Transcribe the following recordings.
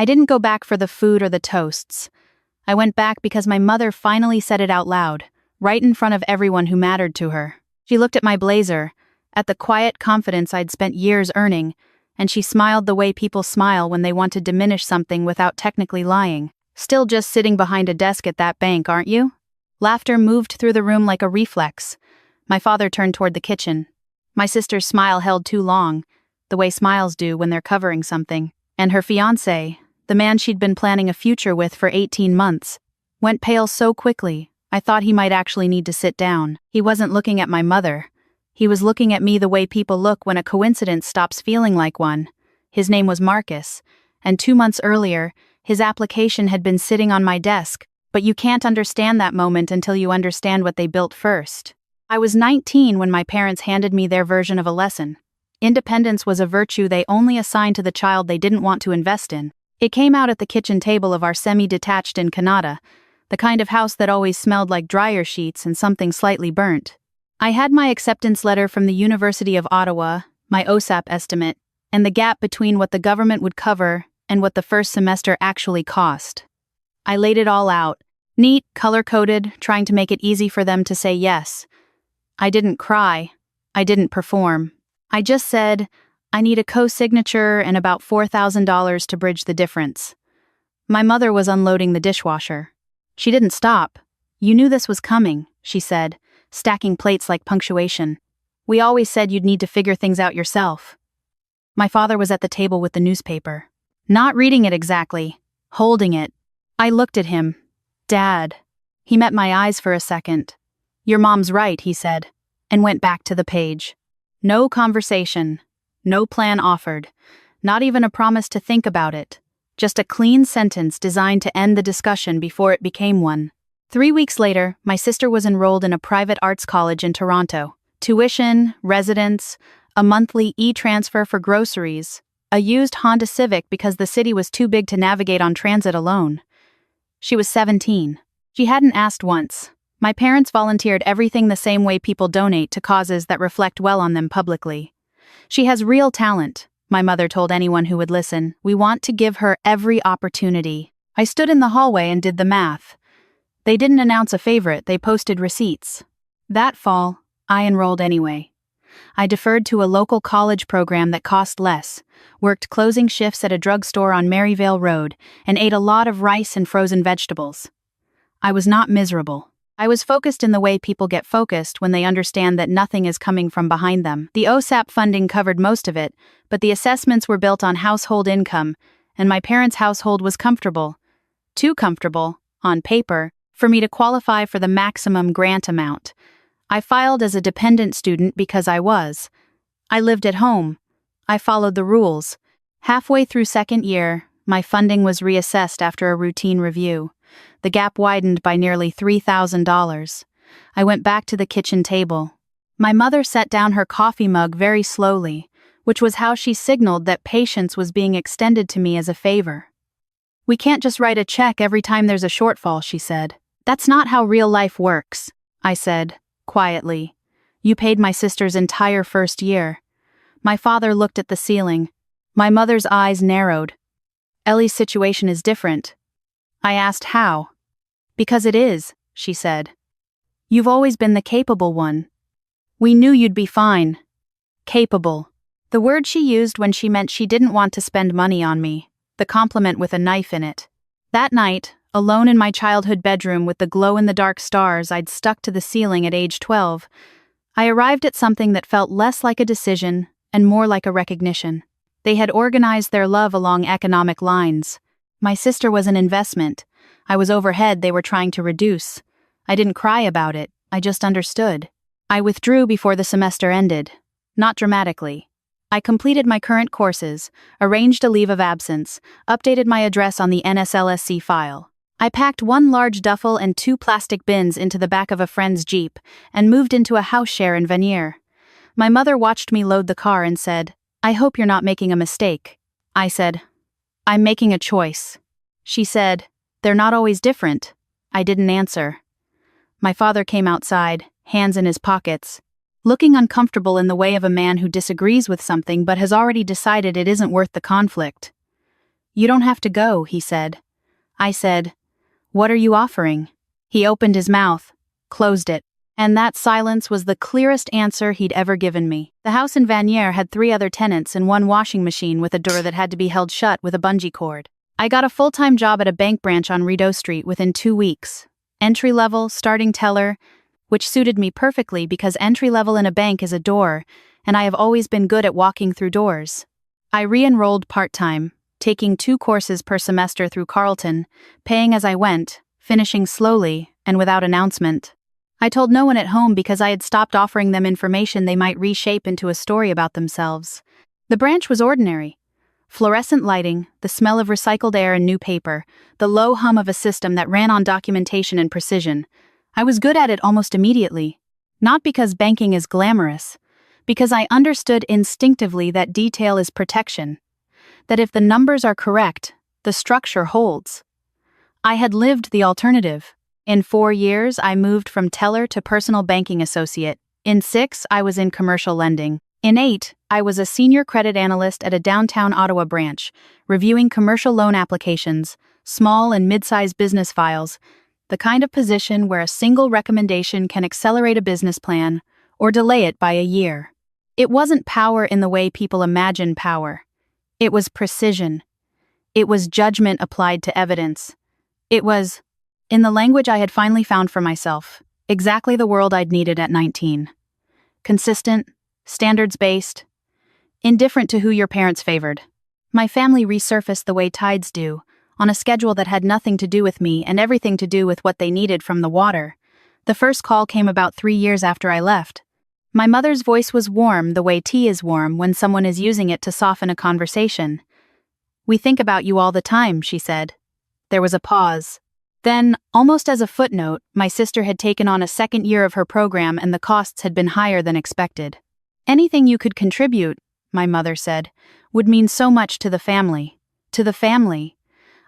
I didn't go back for the food or the toasts. I went back because my mother finally said it out loud, right in front of everyone who mattered to her. She looked at my blazer, at the quiet confidence I'd spent years earning, and she smiled the way people smile when they want to diminish something without technically lying. "Still just sitting behind a desk at that bank, aren't you?" Laughter moved through the room like a reflex. My father turned toward the kitchen. My sister's smile held too long, the way smiles do when they're covering something. And her fiancé, the man she'd been planning a future with for 18 months, went pale so quickly, I thought he might actually need to sit down. He wasn't looking at my mother. He was looking at me the way people look when a coincidence stops feeling like one. His name was Marcus, and 2 months earlier, his application had been sitting on my desk, but you can't understand that moment until you understand what they built first. I was 19 when my parents handed me their version of a lesson. Independence was a virtue they only assigned to the child they didn't want to invest in. It came out at the kitchen table of our semi-detached in Canada, the kind of house that always smelled like dryer sheets and something slightly burnt. I had my acceptance letter from the University of Ottawa, my OSAP estimate, and the gap between what the government would cover and what the first semester actually cost. I laid it all out, neat, color-coded, trying to make it easy for them to say yes. I didn't cry. I didn't perform. I just said, I need a co-signature and about $4,000 to bridge the difference. My mother was unloading the dishwasher. She didn't stop. "You knew this was coming," she said, stacking plates like punctuation. "We always said you'd need to figure things out yourself." My father was at the table with the newspaper. Not reading it exactly, holding it. I looked at him. "Dad." He met my eyes for a second. "Your mom's right," he said, and went back to the page. No conversation. No plan offered. Not even a promise to think about it. Just a clean sentence designed to end the discussion before it became one. 3 weeks later, my sister was enrolled in a private arts college in Toronto. Tuition, residence, a monthly e-transfer for groceries, a used Honda Civic because the city was too big to navigate on transit alone. She was 17. She hadn't asked once. My parents volunteered everything the same way people donate to causes that reflect well on them publicly. "She has real talent," my mother told anyone who would listen. "We want to give her every opportunity." I stood in the hallway and did the math. They didn't announce a favorite, they posted receipts. That fall, I enrolled anyway. I deferred to a local college program that cost less, worked closing shifts at a drugstore on Maryvale Road, and ate a lot of rice and frozen vegetables. I was not miserable. I was focused in the way people get focused when they understand that nothing is coming from behind them. The OSAP funding covered most of it, but the assessments were built on household income, and my parents' household was comfortable. Too comfortable, on paper, for me to qualify for the maximum grant amount. I filed as a dependent student because I was. I lived at home. I followed the rules. Halfway through second year, my funding was reassessed after a routine review. The gap widened by nearly $3,000. I went back to the kitchen table. My mother set down her coffee mug very slowly, which was how she signaled that patience was being extended to me as a favor. "We can't just write a check every time there's a shortfall," she said. "That's not how real life works," I said, quietly. "You paid my sister's entire first year." My father looked at the ceiling. My mother's eyes narrowed. "Ellie's situation is different." I asked how. "Because it is," she said. "You've always been the capable one. We knew you'd be fine." Capable. The word she used when she meant she didn't want to spend money on me, the compliment with a knife in it. That night, alone in my childhood bedroom with the glow-in-the-dark stars I'd stuck to the ceiling at age 12, I arrived at something that felt less like a decision and more like a recognition. They had organized their love along economic lines. My sister was an investment. I was overhead they were trying to reduce. I didn't cry about it, I just understood. I withdrew before the semester ended. Not dramatically. I completed my current courses, arranged a leave of absence, updated my address on the NSLSC file. I packed one large duffel and 2 plastic bins into the back of a friend's Jeep and moved into a house share in Vanier. My mother watched me load the car and said, "I hope you're not making a mistake." I said, "I'm making a choice." She said, "They're not always different." I didn't answer. My father came outside, hands in his pockets, looking uncomfortable in the way of a man who disagrees with something but has already decided it isn't worth the conflict. "You don't have to go," he said. I said, "What are you offering?" He opened his mouth, closed it, and that silence was the clearest answer he'd ever given me. The house in Vanier had 3 other tenants and 1 washing machine with a door that had to be held shut with a bungee cord. I got a full-time job at a bank branch on Rideau Street within 2 weeks. Entry-level, starting teller, which suited me perfectly because entry-level in a bank is a door, and I have always been good at walking through doors. I re-enrolled part-time, taking 2 courses per semester through Carleton, paying as I went, finishing slowly and without announcement. I told no one at home because I had stopped offering them information they might reshape into a story about themselves. The branch was ordinary. Fluorescent lighting, the smell of recycled air and new paper, the low hum of a system that ran on documentation and precision. I was good at it almost immediately. Not because banking is glamorous, because I understood instinctively that detail is protection. That if the numbers are correct, the structure holds. I had lived the alternative. In 4 years, I moved from teller to personal banking associate. In 6, I was in commercial lending. In 8, I was a senior credit analyst at a downtown Ottawa branch, reviewing commercial loan applications, small and mid-sized business files, the kind of position where a single recommendation can accelerate a business plan or delay it by a year. It wasn't power in the way people imagine power. It was precision. It was judgment applied to evidence. It was, in the language I had finally found for myself, exactly the world I'd needed at 19. Consistent, standards-based, indifferent to who your parents favored. My family resurfaced the way tides do, on a schedule that had nothing to do with me and everything to do with what they needed from the water. The first call came about 3 years after I left. My mother's voice was warm the way tea is warm when someone is using it to soften a conversation. "We think about you all the time," she said. There was a pause. Then, almost as a footnote, my sister had taken on a 2nd year of her program and the costs had been higher than expected. "Anything you could contribute," my mother said, "would mean so much to the family." To the family.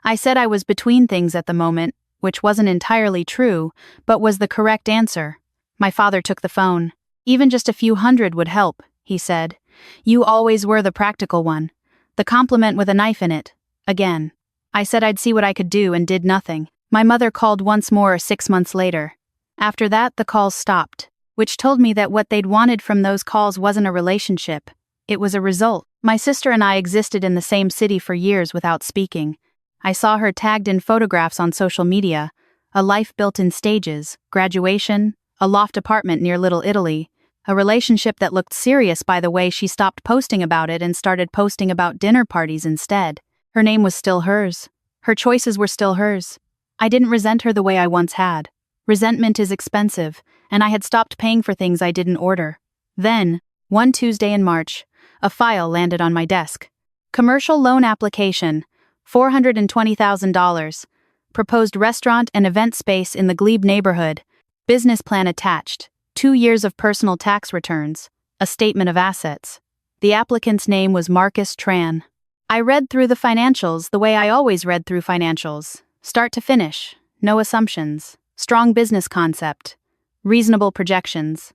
I said I was between things at the moment, which wasn't entirely true, but was the correct answer. My father took the phone. "Even just a few hundred would help," he said. "You always were the practical one. The compliment with a knife in it." Again. I said I'd see what I could do and did nothing. My mother called once more 6 months later. After that, the calls stopped, which told me that what they'd wanted from those calls wasn't a relationship. It was a result. My sister and I existed in the same city for years without speaking. I saw her tagged in photographs on social media, a life built in stages, graduation, a loft apartment near Little Italy, a relationship that looked serious by the way she stopped posting about it and started posting about dinner parties instead. Her name was still hers. Her choices were still hers. I didn't resent her the way I once had. Resentment is expensive, and I had stopped paying for things I didn't order. Then, one Tuesday in March, a file landed on my desk. Commercial loan application, $420,000. Proposed restaurant and event space in the Glebe neighborhood. Business plan attached. 2 years of personal tax returns. A statement of assets. The applicant's name was Marcus Tran. I read through the financials the way I always read through financials. Start to finish, no assumptions, strong business concept, reasonable projections.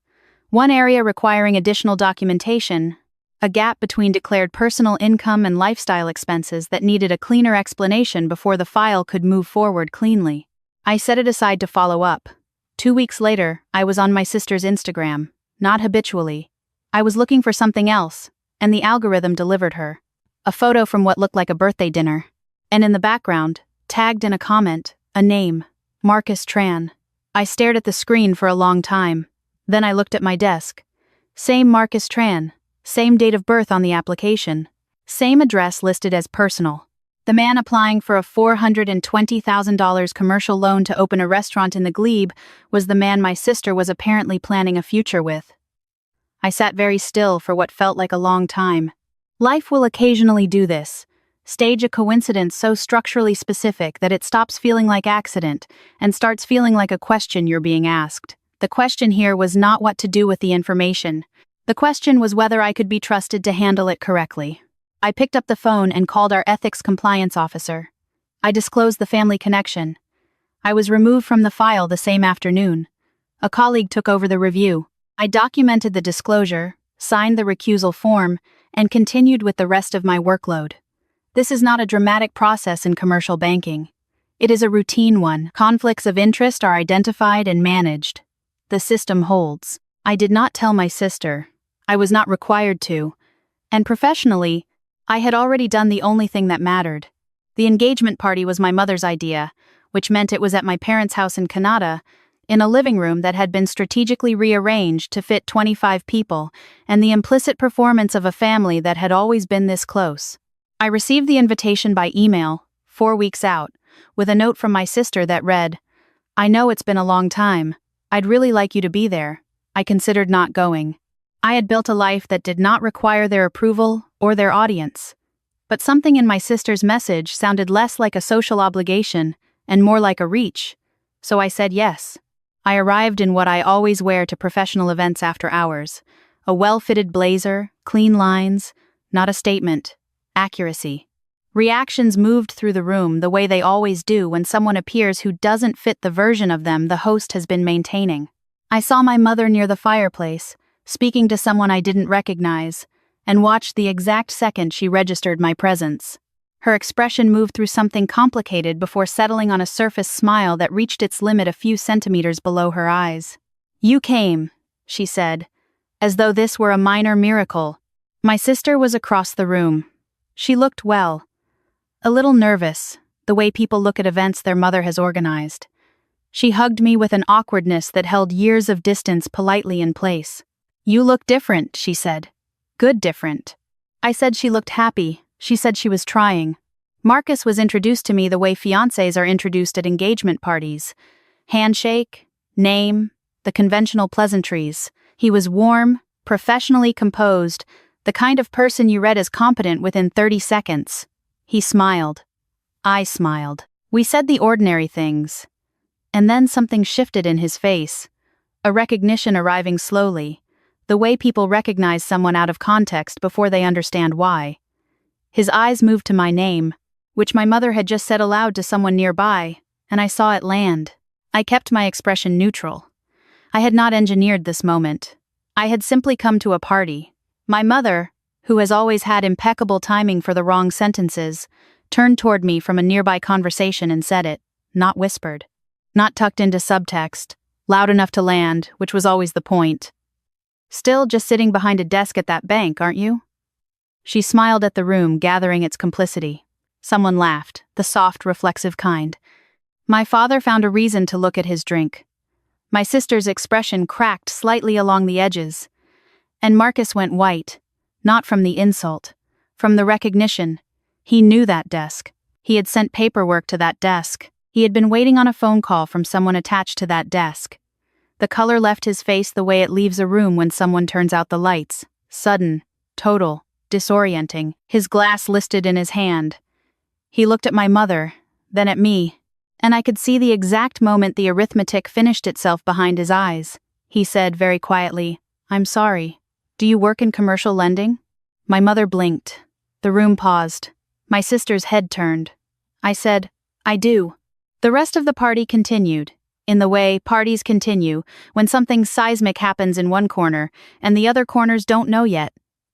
One area requiring additional documentation, a gap between declared personal income and lifestyle expenses that needed a cleaner explanation before the file could move forward cleanly. I set it aside to follow up. 2 weeks later, I was on my sister's Instagram, not habitually. I was looking for something else, and the algorithm delivered her. A photo from what looked like a birthday dinner. And in the background, tagged in a comment, a name, Marcus Tran. I stared at the screen for a long time. Then I looked at my desk. Same Marcus Tran, same date of birth on the application, same address listed as personal. The man applying for a $420,000 commercial loan to open a restaurant in the Glebe was the man my sister was apparently planning a future with. I sat very still for what felt like a long time. Life will occasionally do this. Stage a coincidence so structurally specific that it stops feeling like accident and starts feeling like a question you're being asked. The question here was not what to do with the information. The question was whether I could be trusted to handle it correctly. I picked up the phone and called our ethics compliance officer. I disclosed the family connection. I was removed from the file the same afternoon. A colleague took over the review. I documented the disclosure, signed the recusal form, and continued with the rest of my workload. This is not a dramatic process in commercial banking. It is a routine one. Conflicts of interest are identified and managed. The system holds. I did not tell my sister. I was not required to. And professionally, I had already done the only thing that mattered. The engagement party was my mother's idea, which meant it was at my parents' house in Canada, in a living room that had been strategically rearranged to fit 25 people, and the implicit performance of a family that had always been this close. I received the invitation by email, 4 weeks out, with a note from my sister that read, "I know it's been a long time. I'd really like you to be there. I considered not going." I had built a life that did not require their approval or their audience. But something in my sister's message sounded less like a social obligation and more like a reach, so I said yes. I arrived in what I always wear to professional events after hours, a well-fitted blazer, clean lines, not a statement, accuracy. Reactions moved through the room the way they always do when someone appears who doesn't fit the version of them the host has been maintaining. I saw my mother near the fireplace, speaking to someone I didn't recognize, and watched the exact second she registered my presence. Her expression moved through something complicated before settling on a surface smile that reached its limit a few centimeters below her eyes. "You came," she said, as though this were a minor miracle. My sister was across the room. She looked well. A little nervous, the way people look at events their mother has organized. She hugged me with an awkwardness that held years of distance politely in place. "You look different," she said. "Good different." I said she looked happy. She said she was trying. Marcus was introduced to me the way fiancés are introduced at engagement parties. Handshake, name, the conventional pleasantries. He was warm, professionally composed, the kind of person you read as competent within 30 seconds. He smiled. I smiled. We said the ordinary things. And then something shifted in his face. A recognition arriving slowly. The way people recognize someone out of context before they understand why. His eyes moved to my name, which my mother had just said aloud to someone nearby, and I saw it land. I kept my expression neutral. I had not engineered this moment. I had simply come to a party. My mother, who has always had impeccable timing for the wrong sentences, turned toward me from a nearby conversation and said it, not whispered, not tucked into subtext, loud enough to land, which was always the point. "Still just sitting behind a desk at that bank, aren't you?" She smiled at the room, gathering its complicity. Someone laughed, the soft, reflexive kind. My father found a reason to look at his drink. My sister's expression cracked slightly along the edges. And Marcus went white, not from the insult, from the recognition. He knew that desk. He had sent paperwork to that desk. He had been waiting on a phone call from someone attached to that desk. The color left his face the way it leaves a room when someone turns out the lights. Sudden, total, disorienting, his glass listed in his hand. He looked at my mother, then at me, and I could see the exact moment the arithmetic finished itself behind his eyes. He said very quietly, "I'm sorry. Do you work in commercial lending?" My mother blinked. The room paused. My sister's head turned. I said, "I do." The rest of the party continued, in the way parties continue when something seismic happens in one corner and the other corners don't know yet.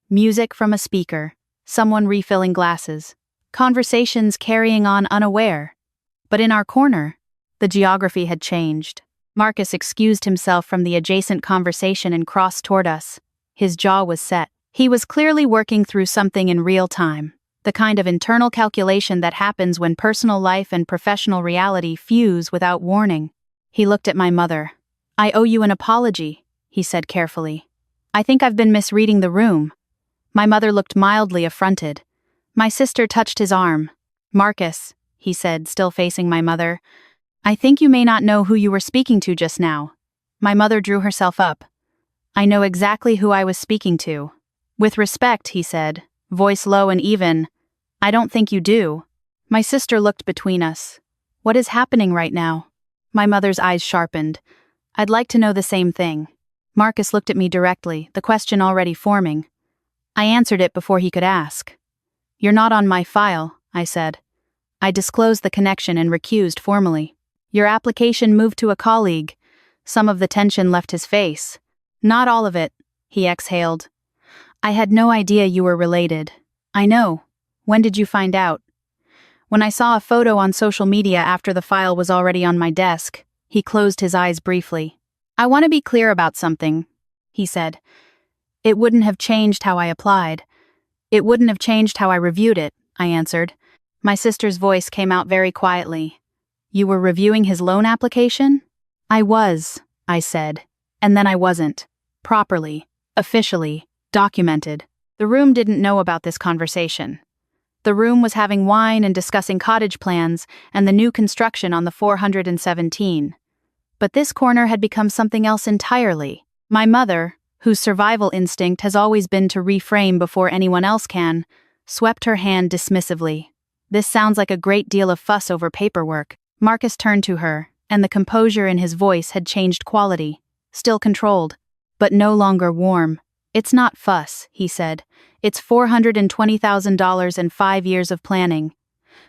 Music from a speaker, someone refilling glasses, conversations carrying on unaware. But in our corner, the geography had changed. Marcus excused himself from the adjacent conversation and crossed toward us. His jaw was set. He was clearly working through something in real time, the kind of internal calculation that happens when personal life and professional reality fuse without warning. He looked at my mother. "I owe you an apology," he said carefully. "I think I've been misreading the room." My mother looked mildly affronted. My sister touched his arm. "Marcus," he said, still facing my mother, "I think you may not know who you were speaking to just now." My mother drew herself up. "I know exactly who I was speaking to." "With respect," he said, voice low and even, "I don't think you do." My sister looked between us. "What is happening right now?" My mother's eyes sharpened. "I'd like to know the same thing." Marcus looked at me directly, the question already forming. I answered it before he could ask. "You're not on my file," I said. I disclosed the connection and recused formally. "Your application moved to a colleague." Some of the tension left his face. "Not all of it," he exhaled. "I had no idea you were related." "I know. When did you find out? When I saw a photo on social media after the file was already on my desk. He closed his eyes briefly. I want to be clear about something, he said. It wouldn't have changed how I applied. It wouldn't have changed how I reviewed it, I answered. My sister's voice came out very quietly. You were reviewing his loan application? I was, I said. And then I wasn't. Properly, officially, documented. The room didn't know about this conversation. The room was having wine and discussing cottage plans and the new construction on the 417. But this corner had become something else entirely. My mother, whose survival instinct has always been to reframe before anyone else can, swept her hand dismissively. This sounds like a great deal of fuss over paperwork. Marcus turned to her, and the composure in his voice had changed quality. Still controlled, but no longer warm. It's not fuss, he said. It's $420,000 and 5 years of planning.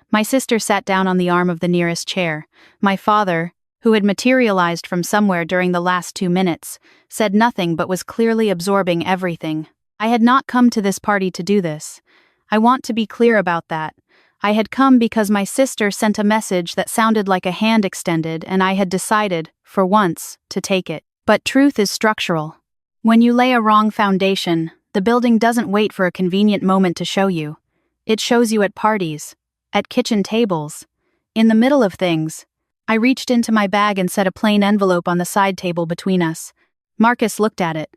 My sister sat down on the arm of the nearest chair. My father, who had materialized from somewhere during the last 2 minutes, said nothing but was clearly absorbing everything. I had not come to this party to do this. I want to be clear about that. I had come because my sister sent a message that sounded like a hand extended, and I had decided, for once, to take it. But truth is structural. When you lay a wrong foundation, the building doesn't wait for a convenient moment to show you. It shows you at parties, at kitchen tables, in the middle of things. I reached into my bag and set a plain envelope on the side table between us. Marcus looked at it.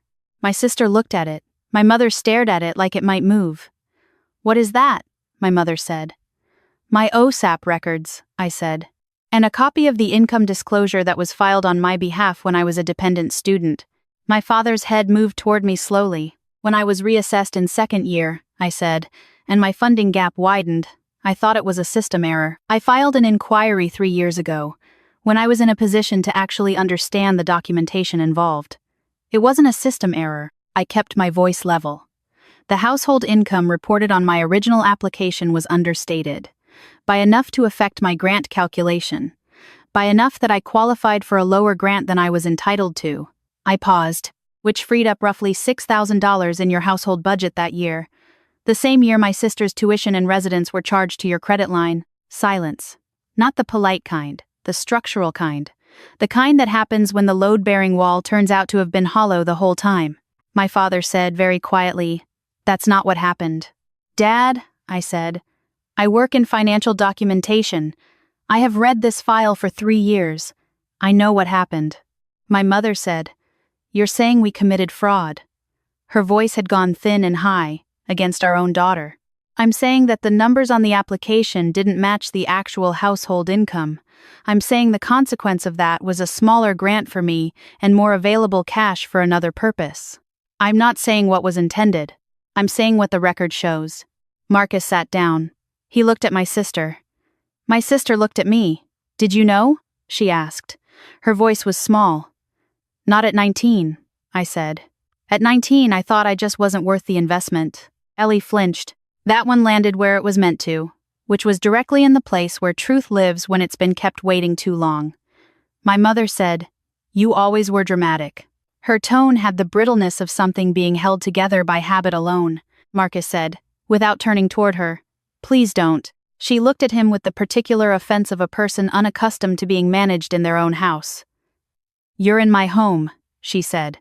My sister looked at it. My mother stared at it like it might move. What is that? My mother said. My OSAP records, I said. And a copy of the income disclosure that was filed on my behalf when I was a dependent student. My father's head moved toward me slowly. When I was reassessed in second year, I said, and my funding gap widened, I thought it was a system error. I filed an inquiry 3 years ago, when I was in a position to actually understand the documentation involved. It wasn't a system error. I kept my voice level. The household income reported on my original application was understated, by enough to affect my grant calculation, by enough that I qualified for a lower grant than I was entitled to. I paused, which freed up roughly $6,000 in your household budget that year. The same year my sister's tuition and residence were charged to your credit line. Silence. Not the polite kind, the structural kind. The kind that happens when the load-bearing wall turns out to have been hollow the whole time. My father said very quietly, "That's not what happened." "Dad," I said, "I work in financial documentation. I have read this file for 3 years. I know what happened." My mother said, "You're saying we committed fraud." Her voice had gone thin and high, against our own daughter. "I'm saying that the numbers on the application didn't match the actual household income. I'm saying the consequence of that was a smaller grant for me and more available cash for another purpose. I'm not saying what was intended. I'm saying what the record shows." Marcus sat down. He looked at my sister. My sister looked at me. "Did you know?" she asked. Her voice was small. "Not at 19, I said. "At 19, I thought I just wasn't worth the investment." Ellie flinched. That one landed where it was meant to, which was directly in the place where truth lives when it's been kept waiting too long. My mother said, "You always were dramatic." Her tone had the brittleness of something being held together by habit alone. Marcus said, without turning toward her, "Please don't." She looked at him with the particular offense of a person unaccustomed to being managed in their own house. "You're in my home," she said.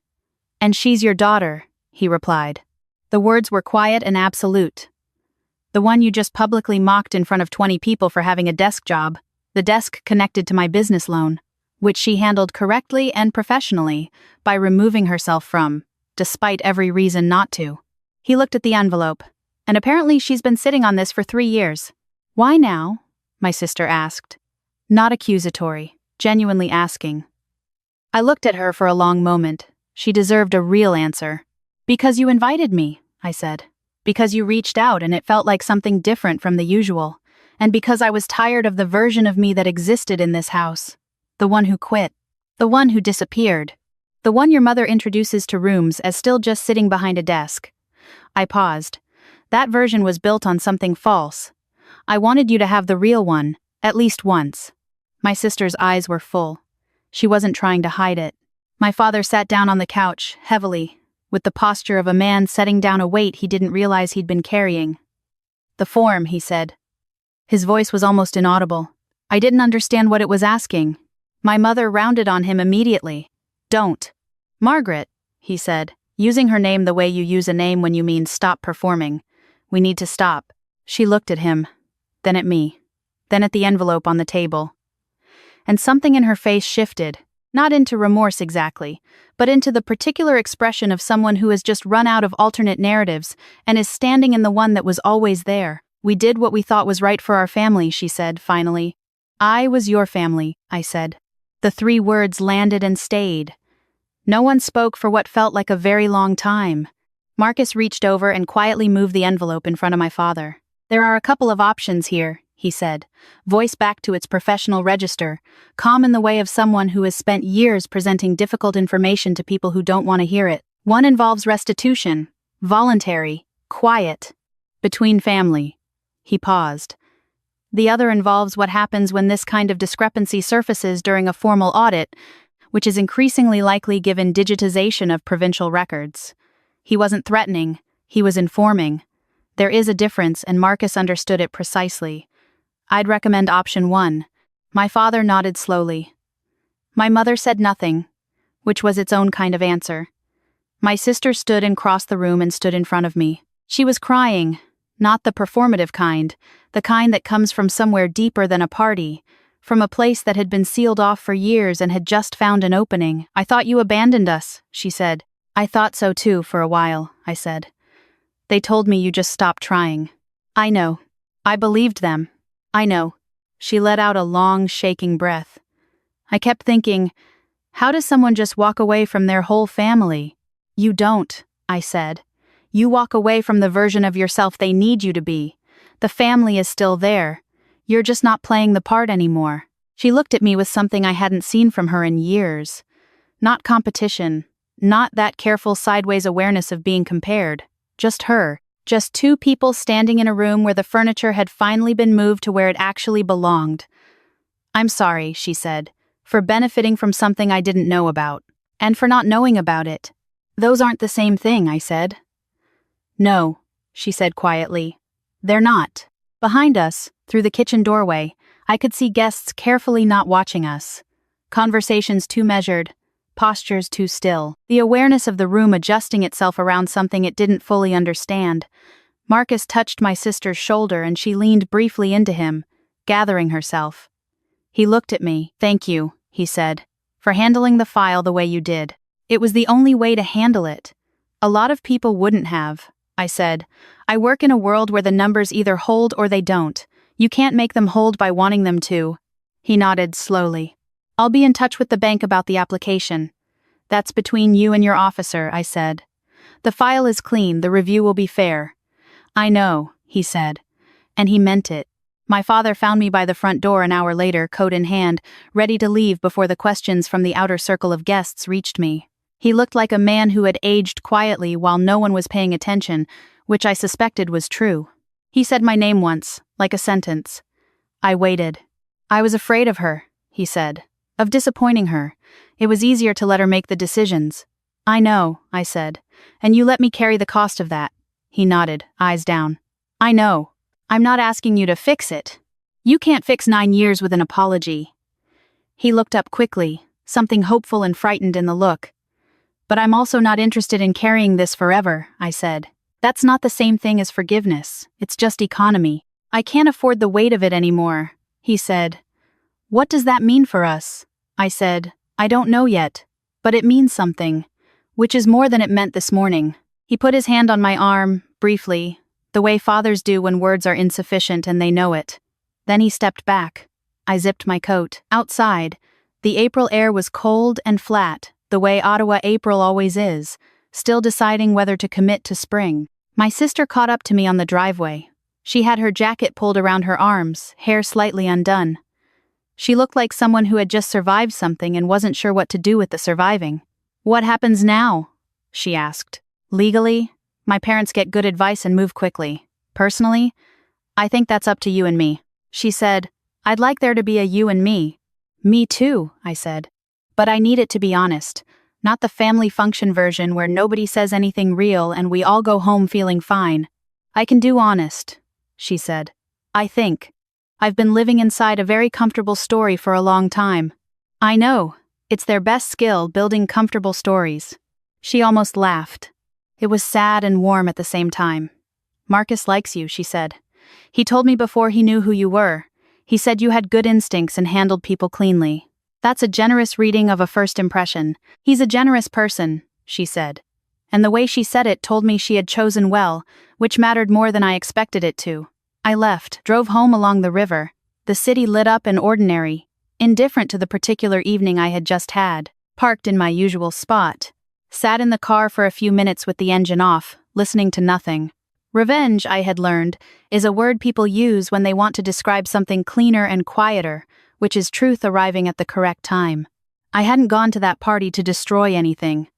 "And she's your daughter," he replied. The words were quiet and absolute. "The one you just publicly mocked in front of 20 people for having a desk job, the desk connected to my business loan, which she handled correctly and professionally by removing herself from, despite every reason not to." He looked at the envelope. "And apparently she's been sitting on this for 3 years. Why now?" my sister asked. Not accusatory, genuinely asking. I looked at her for a long moment. She deserved a real answer. "Because you invited me," I said. "Because you reached out and it felt like something different from the usual. And because I was tired of the version of me that existed in this house. The one who quit. The one who disappeared. The one your mother introduces to rooms as still just sitting behind a desk." I paused. "That version was built on something false. I wanted you to have the real one, at least once." My sister's eyes were full. She wasn't trying to hide it. My father sat down on the couch, heavily, with the posture of a man setting down a weight he didn't realize he'd been carrying. The form, he said. His voice was almost inaudible. I didn't understand what it was asking. My mother rounded on him immediately. Don't. Margaret, he said, using her name the way you use a name when you mean stop performing. We need to stop. She looked at him, then at me, then at the envelope on the table. And something in her face shifted, not into remorse exactly, but into the particular expression of someone who has just run out of alternate narratives and is standing in the one that was always there. We did what we thought was right for our family, she said, finally. I was your family, I said. The 3 words landed and stayed. No one spoke for what felt like a very long time. Marcus reached over and quietly moved the envelope in front of my father. There are a couple of options here, he said, voice back to its professional register, calm in the way of someone who has spent years presenting difficult information to people who don't want to hear it. One involves restitution, voluntary, quiet, between family. He paused. The other involves what happens when this kind of discrepancy surfaces during a formal audit, which is increasingly likely given digitization of provincial records. He wasn't threatening, he was informing. There is a difference, and Marcus understood it precisely. I'd recommend option 1. My father nodded slowly. My mother said nothing, which was its own kind of answer. My sister stood and crossed the room and stood in front of me. She was crying, not the performative kind, the kind that comes from somewhere deeper than a party, from a place that had been sealed off for years and had just found an opening. I thought you abandoned us, she said. I thought so too for a while, I said. They told me you just stopped trying. I know. I believed them. I know. She let out a long, shaking breath. I kept thinking, how does someone just walk away from their whole family? You don't, I said. You walk away from the version of yourself they need you to be. The family is still there. You're just not playing the part anymore. She looked at me with something I hadn't seen from her in years. Not competition. Not that careful sideways awareness of being compared. Just her. Just 2 people standing in a room where the furniture had finally been moved to where it actually belonged. I'm sorry, she said, for benefiting from something I didn't know about. And for not knowing about it. Those aren't the same thing, I said. No, she said quietly. They're not. Behind us, through the kitchen doorway, I could see guests carefully not watching us. Conversations too measured. Postures too still, the awareness of the room adjusting itself around something it didn't fully understand. Marcus touched my sister's shoulder and she leaned briefly into him, gathering herself. He looked at me. Thank you, he said, for handling the file the way you did. It was the only way to handle it. A lot of people wouldn't have, I said. I work in a world where the numbers either hold or they don't. You can't make them hold by wanting them to. He nodded slowly. I'll be in touch with the bank about the application. That's between you and your officer, I said. The file is clean, the review will be fair. I know, he said. And he meant it. My father found me by the front door an hour later, coat in hand, ready to leave before the questions from the outer circle of guests reached me. He looked like a man who had aged quietly while no one was paying attention, which I suspected was true. He said my name once, like a sentence. I waited. I was afraid of her, he said. Of disappointing her. It was easier to let her make the decisions. I know, I said. And you let me carry the cost of that. He nodded, eyes down. I know. I'm not asking you to fix it. You can't fix 9 years with an apology. He looked up quickly, something hopeful and frightened in the look. But I'm also not interested in carrying this forever, I said. That's not the same thing as forgiveness. It's just economy. I can't afford the weight of it anymore, he said. What does that mean for us? I said, I don't know yet, but it means something, which is more than it meant this morning. He put his hand on my arm, briefly, the way fathers do when words are insufficient and they know it. Then he stepped back. I zipped my coat. Outside, the April air was cold and flat, the way Ottawa April always is, still deciding whether to commit to spring. My sister caught up to me on the driveway. She had her jacket pulled around her arms, hair slightly undone. She looked like someone who had just survived something and wasn't sure what to do with the surviving. What happens now? She asked. Legally, my parents get good advice and move quickly. Personally, I think that's up to you and me. She said, I'd like there to be a you and me. Me too, I said. But I need it to be honest, not the family function version where nobody says anything real and we all go home feeling fine. I can do honest. she said. I think. I've been living inside a very comfortable story for a long time. I know. It's their best skill, building comfortable stories. She almost laughed. It was sad and warm at the same time. Marcus likes you, she said. He told me before he knew who you were. He said you had good instincts and handled people cleanly. That's a generous reading of a first impression. He's a generous person, she said. And the way she said it told me she had chosen well, which mattered more than I expected it to. I left, drove home along the river, the city lit up and ordinary, indifferent to the particular evening I had just had, parked in my usual spot. Sat in the car for a few minutes with the engine off, listening to nothing. Revenge, I had learned, is a word people use when they want to describe something cleaner and quieter, which is truth arriving at the correct time. I hadn't gone to that party to destroy anything.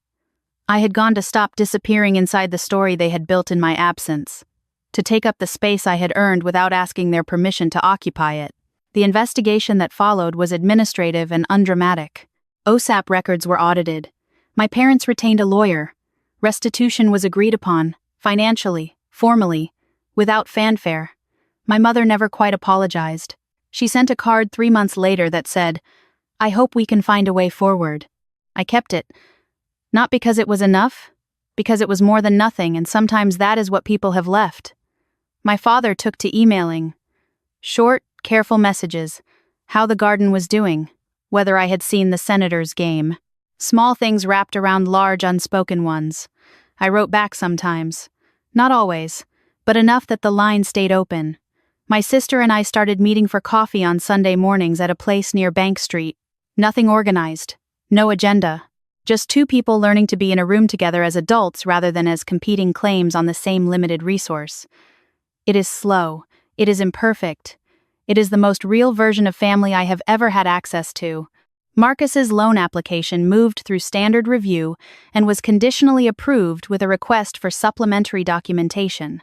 I had gone to stop disappearing inside the story they had built in my absence, to take up the space I had earned without asking their permission to occupy it. The investigation that followed was administrative and undramatic. OSAP records were audited. My parents retained a lawyer. Restitution was agreed upon, financially, formally, without fanfare. My mother never quite apologized. She sent a card 3 months later that said, "I hope we can find a way forward." I kept it. Not because it was enough, because it was more than nothing, and sometimes that is what people have left. My father took to emailing. Short, careful messages, how the garden was doing, whether I had seen the Senators' game. Small things wrapped around large unspoken ones. I wrote back sometimes. Not always, but enough that the line stayed open. My sister and I started meeting for coffee on Sunday mornings at a place near Bank Street. Nothing organized. No agenda. Just two people learning to be in a room together as adults rather than as competing claims on the same limited resource. It is slow. It is imperfect. It is the most real version of family I have ever had access to. Marcus's loan application moved through standard review and was conditionally approved with a request for supplementary documentation.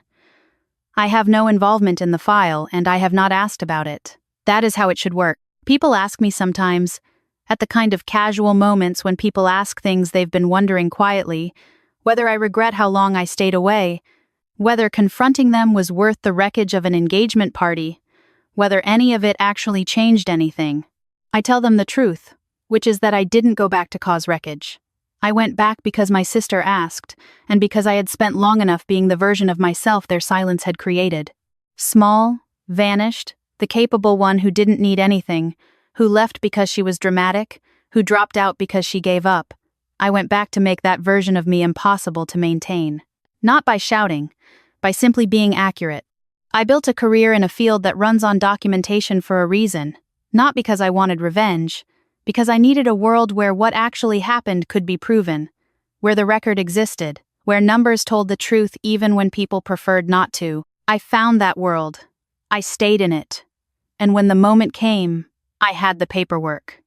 I have no involvement in the file, and I have not asked about it. That is how it should work. People ask me sometimes, at the kind of casual moments when people ask things they've been wondering quietly, whether I regret how long I stayed away, whether confronting them was worth the wreckage of an engagement party, whether any of it actually changed anything. I tell them the truth, which is that I didn't go back to cause wreckage. I went back because my sister asked, and because I had spent long enough being the version of myself their silence had created. Small, vanished, the capable one who didn't need anything, who left because she was dramatic, who dropped out because she gave up. I went back to make that version of me impossible to maintain. Not by shouting, by simply being accurate. I built a career in a field that runs on documentation for a reason, not because I wanted revenge, because I needed a world where what actually happened could be proven, where the record existed, where numbers told the truth even when people preferred not to. I found that world. I stayed in it. And when the moment came, I had the paperwork.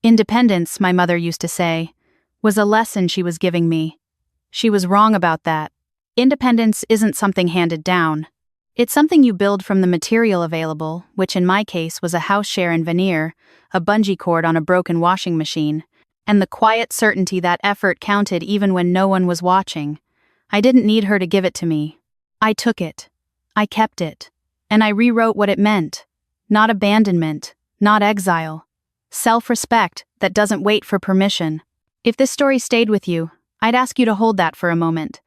Independence, my mother used to say, was a lesson she was giving me. She was wrong about that. Independence isn't something handed down. It's something you build from the material available, which in my case was a house share in veneer, a bungee cord on a broken washing machine, and the quiet certainty that effort counted even when no one was watching. I didn't need her to give it to me. I took it. I kept it. And I rewrote what it meant. Not abandonment, not exile. Self-respect that doesn't wait for permission. If this story stayed with you, I'd ask you to hold that for a moment.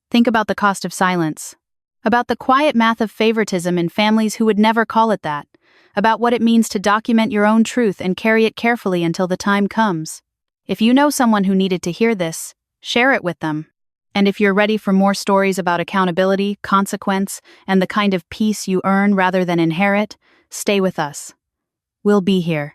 Think about the cost of silence. About the quiet math of favoritism in families who would never call it that. About what it means to document your own truth and carry it carefully until the time comes. If you know someone who needed to hear this, share it with them. And if you're ready for more stories about accountability, consequence, and the kind of peace you earn rather than inherit, stay with us. We'll be here.